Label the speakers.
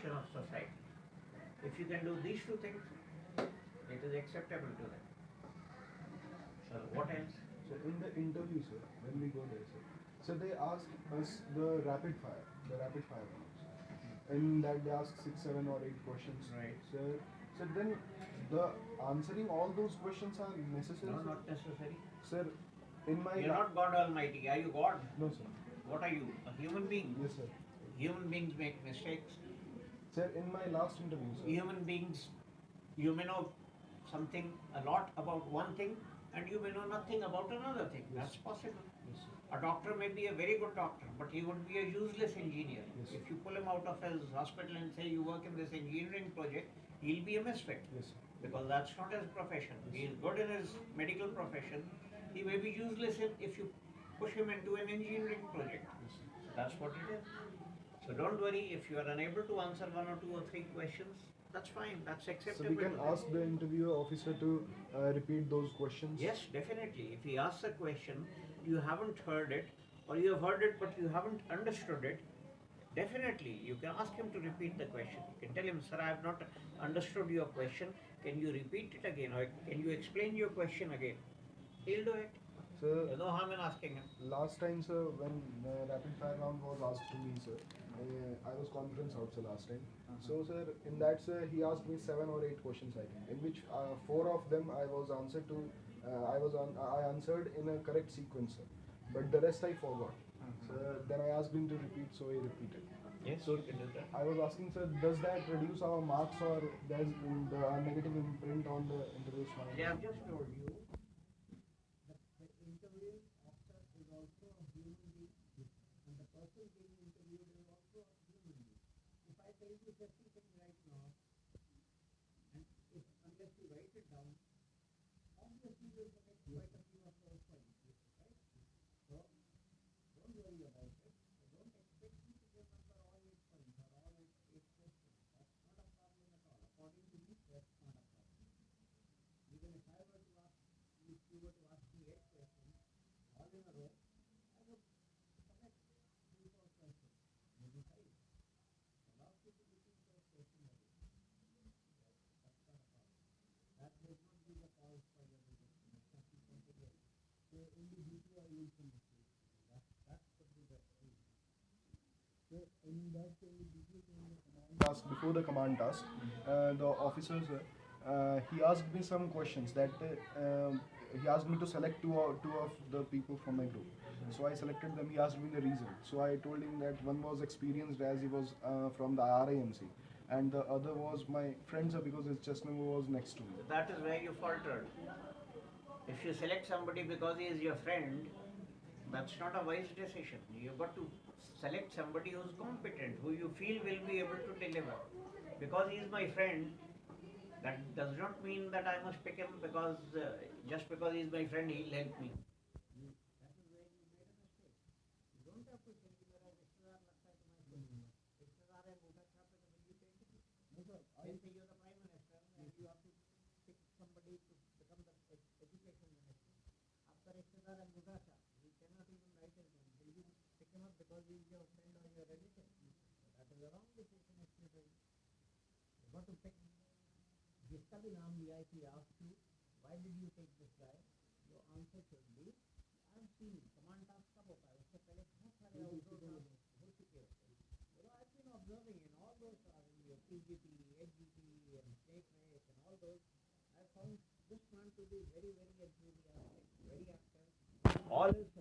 Speaker 1: section of society. If you can do these two things, it is acceptable to them. So what else?
Speaker 2: So in the interview, sir, when we go there, sir, so they ask us the rapid fire rounds. In that they ask 6, 7 or 8 questions.
Speaker 1: Right.
Speaker 2: So then the answering all those questions are necessary?
Speaker 1: No,
Speaker 2: sir?
Speaker 1: not necessary.
Speaker 2: Sir, in my...
Speaker 1: You're not God Almighty. Are you God?
Speaker 2: No, sir.
Speaker 1: What are you? A human being?
Speaker 2: Yes, sir.
Speaker 1: Human beings make mistakes.
Speaker 2: Sir, in my last interview, sir.
Speaker 1: Human beings, you may know something, a lot about one thing, and you may know nothing about another thing.
Speaker 2: Yes.
Speaker 1: That's possible.
Speaker 2: Yes, sir.
Speaker 1: A doctor may be a very good doctor, but he would be a useless engineer.
Speaker 2: Yes.
Speaker 1: If you pull him out of his hospital and say you work in this engineering project, he'll be a misfit.
Speaker 2: Yes, sir.
Speaker 1: Because that's not his profession.
Speaker 2: Yes.
Speaker 1: He is good in his medical profession. He may be useless if you push him into an engineering project.
Speaker 2: Yes, sir.
Speaker 1: That's what it is. So don't worry if you are unable to answer 1 or 2 or 3 questions. That's fine. That's acceptable.
Speaker 2: So we can ask the interviewer officer to repeat those questions?
Speaker 1: Yes, definitely. If he asks a question, you haven't heard it, or you have heard it but you haven't understood it, definitely you can ask him to repeat the question. You can tell him, sir, I have not understood your question. Can you repeat it again, or can you explain your question again? He'll do it.
Speaker 2: Sir,
Speaker 1: There's no harm in asking him.
Speaker 2: last time, sir, when the rapid fire round was asked to me, sir, I was conference out, sir, last time. So, sir, in that, sir, he asked me 7 or 8 questions, I think, in which 4 of them I was answered to. I answered in a correct sequence, sir, but the rest I forgot. So then I asked him to repeat, so he repeated.
Speaker 1: Yes,
Speaker 2: So
Speaker 1: you can do that.
Speaker 2: I was asking, sir, does that reduce our marks, or there's the negative imprint on the interview's mind?
Speaker 1: Yeah, I've just told you. The interviewing officer is also a human being, and the person being interviewed is also a human being. If I tell you 50 things right now, and unless you write it down, obviously you'll forget quite a few of those points, right? So don't worry about it. So don't expect me to remember all 8 points or all 8 questions. That's not a problem at all. According to me, that's not a problem. Even if I were to ask, if you were to ask me 8 questions, all in a row, I would correct 3, 4 questions, maybe 5. I'll ask you to repeat those questions again. That's not a problem. That would not be the cause for your rejection. It must be something else. So only due to our some mistake. That could be the reason.
Speaker 2: So in that, task, before the command task, the officer, sir, he asked me some questions that he asked me to select two of the people from my group. So I selected them. He asked me the reason. So I told him that one was experienced, as he was from the RIMC, and the other was my friend, sir, because his chest number was next to me.
Speaker 1: That is where you faltered. If you select somebody because he is your friend, that's not a wise decision. You've got to select somebody who's competent, who you feel will be able to deliver. Because he is my friend, that does not mean that I must pick him because just because he is my friend, he'll help me. That is where you made a mistake. You don't have to say मेरा रिश्तेदार लगता है तुम्हारे रिश्तेदार है मोटा छाप है तो will you take it? No sir. Let's say you're the prime minister and you have to pick somebody to become the education minister. आपका रिश्तेदार है मोटा छाप. You cannot even write his name. Will you pick him up because he is your friend or your relative? That is a wrong decision actually. You got to pick. जिसका भी नाम लिया, if he asks you, why did you take this guy? Your answer should be, I have seen command task कब होता है, उससे पहले बहुत सारे outdoor हो चुके होते हैं. You know, I've been observing in all those your PGP, HGP, and snake race and all those. I found this man to be very, very enthusiastic, very active. All his